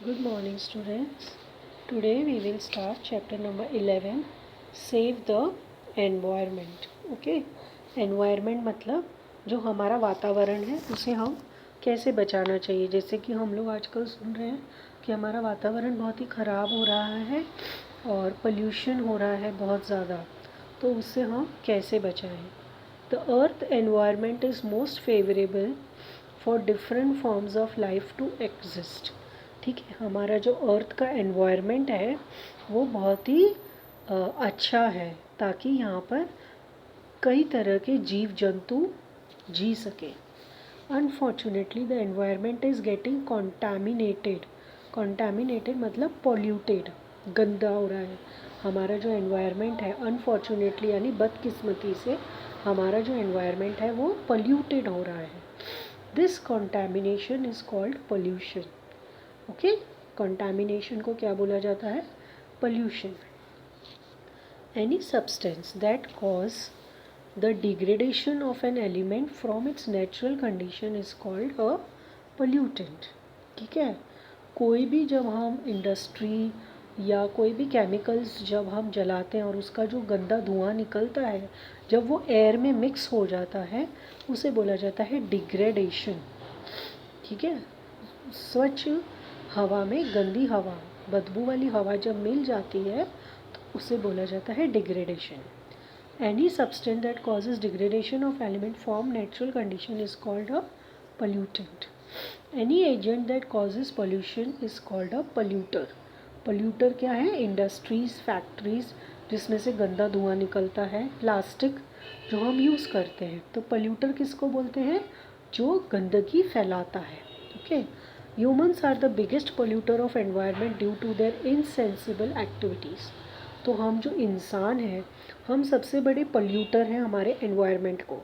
Good morning, students. Today we will start chapter number 11, Save the Environment. Okay, Environment मतलब जो हमारा वातावरण है उसे हम कैसे बचाना चाहिए। जैसे कि हम लोग आजकल सुन रहे हैं कि हमारा वातावरण बहुत ही ख़राब हो रहा है और पोल्यूशन हो रहा है बहुत ज़्यादा, तो उससे हम कैसे बचाएं। The earth environment is most favorable for different forms of life to exist. ठीक है, हमारा जो अर्थ का एनवायरनमेंट है वो बहुत ही अच्छा है ताकि यहाँ पर कई तरह के जीव जंतु जी सके। Unfortunately the environment is getting contaminated मतलब पॉल्यूटेड, गंदा हो रहा है। हमारा जो एनवायरनमेंट है अनफॉर्चुनेटली यानी बदकिस्मती से हमारा जो एनवायरनमेंट है वो पॉल्यूटेड हो रहा है। This contamination is called pollution. Okay, contamination को क्या बोला जाता है? Pollution. Any substance that cause the degradation of an element from its natural condition is called a pollutant. ठीक है, कोई भी जब हम इंडस्ट्री या कोई भी केमिकल्स जब हम जलाते हैं और उसका जो गंदा धुआं निकलता है जब वो एयर में मिक्स हो जाता है उसे बोला जाता है डिग्रेडेशन। ठीक है, स्वच्छ हवा में गंदी हवा, बदबू वाली हवा जब मिल जाती है तो उसे बोला जाता है degradation. Any substance that causes degradation of element form natural condition is called a pollutant. Any agent that causes pollution is called a polluter. Polluter क्या है? इंडस्ट्रीज, फैक्ट्रीज जिसमें से गंदा धुआं निकलता है, प्लास्टिक जो हम यूज़ करते हैं। तो पोल्यूटर किसको बोलते हैं? जो गंदगी फैलाता है। Okay, Humans are the biggest polluter of environment due to their insensible activities. तो हम जो इंसान हैं हम सबसे बड़े पोल्यूटर हैं हमारे एनवायरनमेंट को।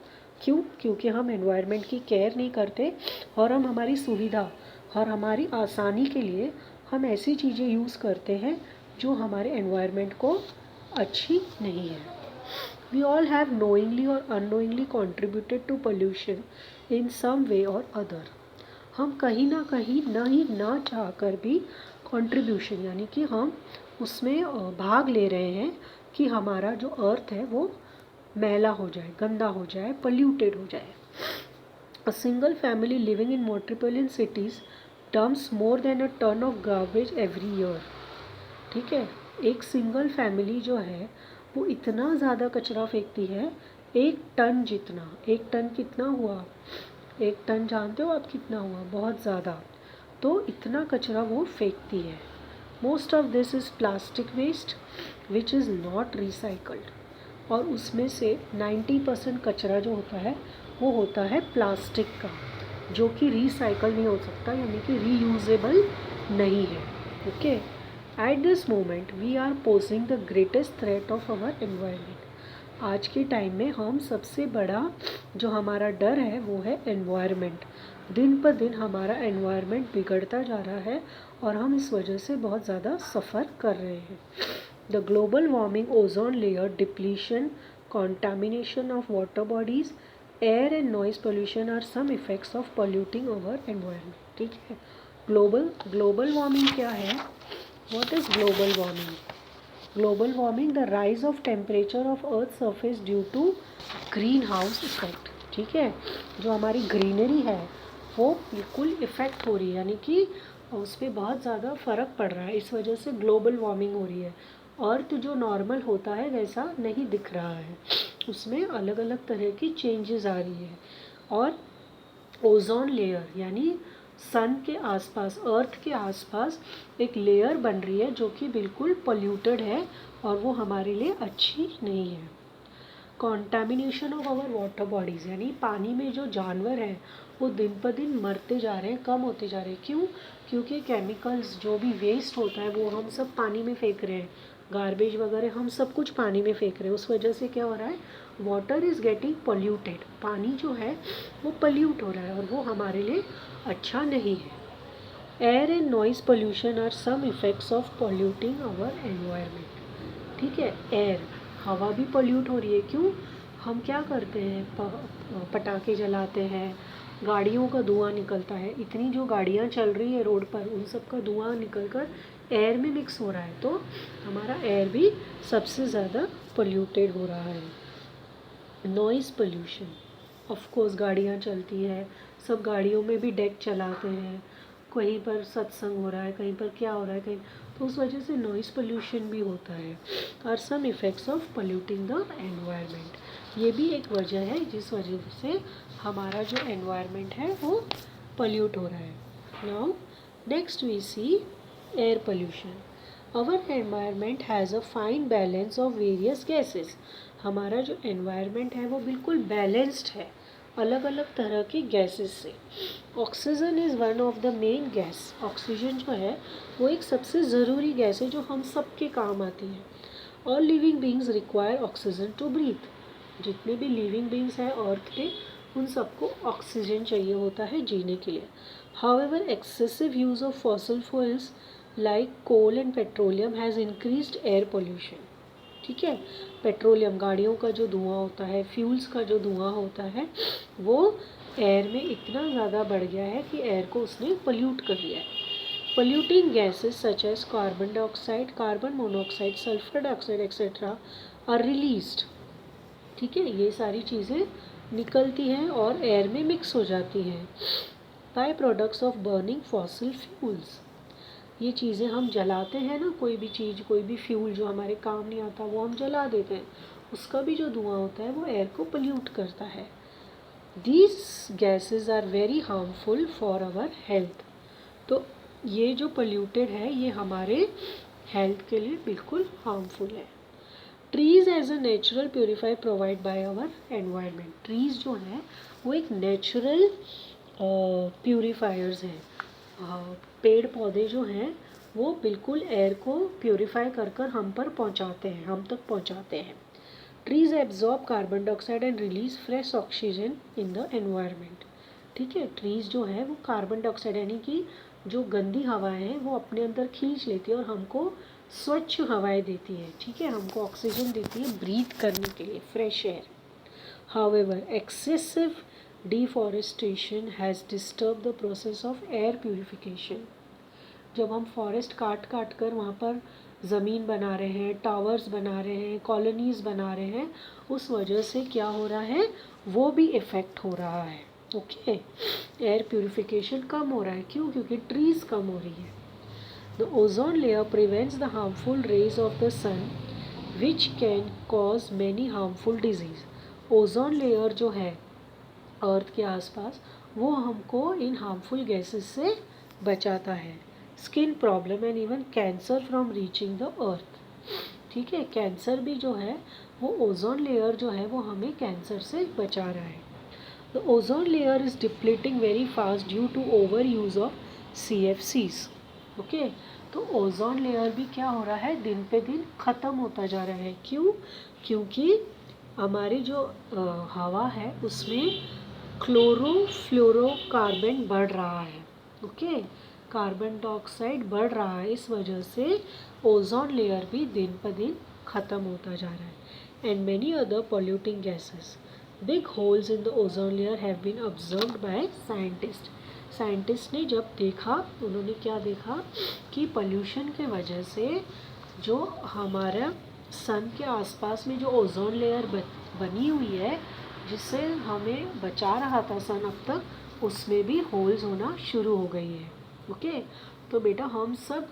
क्यों? क्योंकि हम एनवायरनमेंट की केयर नहीं करते और हम हमारी सुविधा और हमारी आसानी के लिए हम ऐसी चीज़ें यूज़ करते हैं जो हमारे एनवायरनमेंट को अच्छी नहीं है। We all have knowingly or unknowingly contributed to pollution in some way or other. हम कहीं ना चाह कर भी कंट्रीब्यूशन यानी कि हम उसमें भाग ले रहे हैं कि हमारा जो अर्थ है वो मैला हो जाए, गंदा हो जाए, पोल्यूटेड हो जाए। A single family living in metropolitan cities dumps more than a ton of garbage every year. ठीक है, एक सिंगल फैमिली जो है वो इतना ज़्यादा कचरा फेंकती है, 1 टन जितना। 1 टन कितना हुआ? 1 टन जानते हो आप कितना हुआ? बहुत ज़्यादा। तो इतना कचरा वो फेंकती है। Most of this is plastic waste which is not recycled. और उसमें से 90% कचरा जो होता है वो होता है प्लास्टिक का, जो कि रिसाइकल नहीं हो सकता यानी कि रीयूजेबल नहीं है। Okay, at this moment we are posing the greatest threat of our environment. आज के टाइम में हम सबसे बड़ा जो हमारा डर है वो है एनवायरनमेंट। दिन पर दिन हमारा एनवायरनमेंट बिगड़ता जा रहा है और हम इस वजह से बहुत ज़्यादा सफ़र कर रहे हैं। The global warming, ozone layer depletion, contamination of water bodies, air and noise pollution are some effects of polluting our environment. ठीक है, ग्लोबल वार्मिंग क्या है? What is global warming? Global warming, the rise of temperature of earth surface due to green house effect. ठीक है, जो हमारी greenery है वो बिल्कुल इफ़ेक्ट हो रही है यानी कि उस पर बहुत ज़्यादा फ़र्क पड़ रहा है, इस वजह से ग्लोबल वार्मिंग हो रही है। अर्थ जो नॉर्मल होता है वैसा नहीं दिख रहा है, उसमें अलग अलग तरह की चेंजेस आ रही है। और ओजोन लेयर यानी सन के आसपास, अर्थ के आसपास एक लेयर बन रही है जो कि बिल्कुल पोल्यूटेड है और वो हमारे लिए अच्छी नहीं है। Contamination of our water bodies यानी पानी में जो जानवर हैं वो दिन पर दिन मरते जा रहे हैं, कम होते जा रहे हैं। क्यों? क्योंकि केमिकल्स जो भी वेस्ट होता है वो हम सब पानी में फेंक रहे हैं, गार्बेज वगैरह हम सब कुछ पानी में फेंक रहे हैं। उस वजह से क्या हो रहा है? वाटर इज़ गेटिंग पोल्यूटेड, पानी जो है वो पोल्यूट हो रहा है और वो हमारे लिए अच्छा नहीं है। Air and noise pollution are some effects of polluting our environment. ठीक है, एयर, हवा भी पोल्यूट हो रही है। क्यों? हम क्या करते हैं? पटाखे जलाते हैं गाड़ियों का धुआं निकलता है, इतनी जो गाड़ियाँ चल रही है रोड पर उन सब का धुआं निकल कर एयर में मिक्स हो रहा है, तो हमारा एयर भी सबसे ज़्यादा पोल्यूटेड हो रहा है। नॉइज़ पोल्यूशन, ऑफ कोर्स गाड़ियाँ चलती है, सब गाड़ियों में भी डेक चलाते हैं, कहीं पर सत्संग हो रहा है, कहीं पर क्या हो रहा है, कहीं, तो उस वजह से नॉइज़ पोल्यूशन भी होता है। Are some effects of polluting the environment, ये भी एक वजह है जिस वजह से हमारा जो एनवायरनमेंट है वो पोल्यूट हो रहा है। Now next we see air pollution. Our environment has a fine balance of various gases, हमारा जो एनवायरनमेंट है वो बिल्कुल बैलेंस्ड है अलग अलग तरह की गैसेस से। Oxygen is one of the main gas, oxygen जो है वो एक सबसे ज़रूरी गैस है जो हम सब के काम आती है। All living beings require oxygen to breathe, जितने भी लिविंग बींग्स हैं अर्थ पे उन सबको ऑक्सीजन चाहिए होता है जीने के लिए। However excessive use of fossil fuels like coal and petroleum has increased air pollution, ठीक है, पेट्रोलियम गाड़ियों का जो धुआं होता है, फ्यूल्स का जो धुआं होता है वो एयर में इतना ज़्यादा बढ़ गया है कि एयर को उसने पोल्यूट कर दिया है। Polluting gases such as carbon dioxide, carbon monoxide, sulphur dioxide etcetera are released, ठीक है, ये सारी चीज़ें निकलती हैं और एयर में मिक्स हो जाती हैं by products of burning fossil fuels. ये चीज़ें हम जलाते हैं ना, कोई भी चीज़, कोई भी फ्यूल जो हमारे काम नहीं आता वो हम जला देते हैं, उसका भी जो धुआं होता है वो एयर को पोल्यूट करता है। These gases are very harmful for our health, तो ये जो पोल्यूटेड है ये हमारे हेल्थ के लिए बिल्कुल हार्मफुल है। Trees as a natural purifier provide by our environment, trees जो है वो एक नेचुरल प्योरीफायर्स हैं, पेड़ पौधे जो हैं वो बिल्कुल एयर को प्योरीफाई कर कर हम पर पहुंचाते हैं, हम तक पहुंचाते हैं। Trees absorb carbon dioxide and release fresh oxygen in the environment, ठीक है, ट्रीज़ जो है वो कार्बन डाइऑक्साइड यानी कि जो गंदी हवाएं हैं वो अपने अंदर खींच लेती है और हमको स्वच्छ हवाएं देती है, ठीक है, हमको ऑक्सीजन देती है ब्रीथ करने के लिए, fresh air. However excessive deforestation has disturb the process of air purification, जब हम फॉरेस्ट काट काट कर वहाँ पर ज़मीन बना रहे हैं, टावर्स बना रहे हैं, कॉलोनीज़ बना रहे हैं, उस वजह से क्या हो रहा है वो भी इफ़ेक्ट हो रहा है, ओके, एयर प्यूरिफिकेशन कम हो रहा है, क्यों, क्योंकि ट्रीज़ कम हो रही है। The ozone layer prevents the harmful rays of the sun which can cause many harmful diseases, ozone layer जो है अर्थ के आसपास वो हमको इन हार्मफुल गैसेस से बचाता है, skin problem and even cancer from reaching the earth, ठीक है, कैंसर भी जो है वो ओजोन लेयर जो है वो हमें कैंसर से बचा रहा है। The ozone layer is depleting very fast due to over use of CFCs, okay, तो ओजोन लेयर भी क्या हो रहा है दिन पे दिन ख़त्म होता जा रहा है, क्यों, क्योंकि हमारी जो हवा है उसमें क्लोरोफ्लोरोकार्बन बढ़ रहा है, ओके, कार्बन डाइऑक्साइड बढ़ रहा है, इस वजह से ओजोन लेयर भी दिन पर दिन ख़त्म होता जा रहा है। And many other polluting gases, big holes in the ozone layer have been observed by scientist, scientist ने जब देखा, उन्होंने क्या देखा कि पोल्यूशन के वजह से जो हमारा सन के आसपास में जो ओजोन लेयर बनी हुई है जिससे हमें बचा रहा था सन अब तक, उसमें भी होल्स होना शुरू हो गई है, ओके, तो बेटा हम सब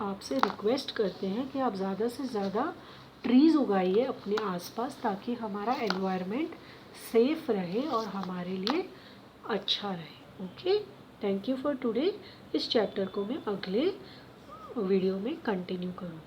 आपसे रिक्वेस्ट करते हैं कि आप ज़्यादा से ज़्यादा ट्रीज़ उगाइए अपने आसपास ताकि हमारा एनवायरनमेंट सेफ रहे और हमारे लिए अच्छा रहे, okay. Thank you for today. इस चैप्टर को मैं अगले वीडियो में कंटिन्यू करूँ।